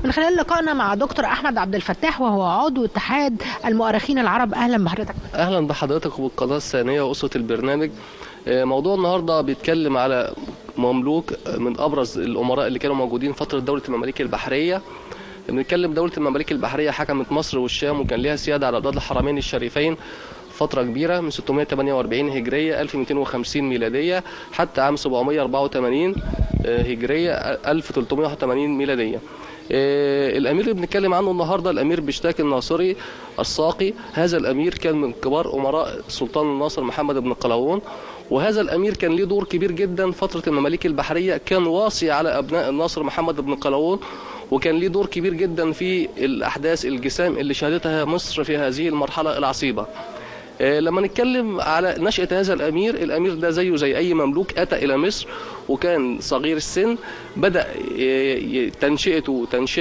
من خلال لقائنا مع دكتور أحمد عبد الفتاح وهو عضو اتحاد المؤرخين العرب. أهلا بحضرتك. أهلا بحضرتك وبالقناة الثانية وأسرة البرنامج. موضوع النهاردة بيتكلم على مملوك من أبرز الأمراء اللي كانوا موجودين فترة دولة المماليك البحرية. بنتكلم دولة المماليك البحرية حكمت مصر والشام وكان لها سيادة على بلاد الحرمين الشريفين فترة كبيرة من 648 هجرية 1250 ميلادية حتى عام 784 هجرية 1381 ميلادية. الأمير اللي بنتكلم عنه النهاردة الأمير بشتاك الناصري الساقي. هذا الأمير كان من كبار أمراء السلطان الناصر محمد بن قلاوون، وهذا الأمير كان له دور كبير جدا فترة المماليك البحرية، كان واصي على أبناء الناصر محمد بن قلاوون، وكان له دور كبير جدا في الأحداث الجسام اللي شهدتها مصر في هذه المرحلة العصيبة. لما نتكلم على نشأة هذا الأمير ده زيه زي أي مملوك أتى إلى مصر وكان صغير السن، بدأ تنشئته تنشئة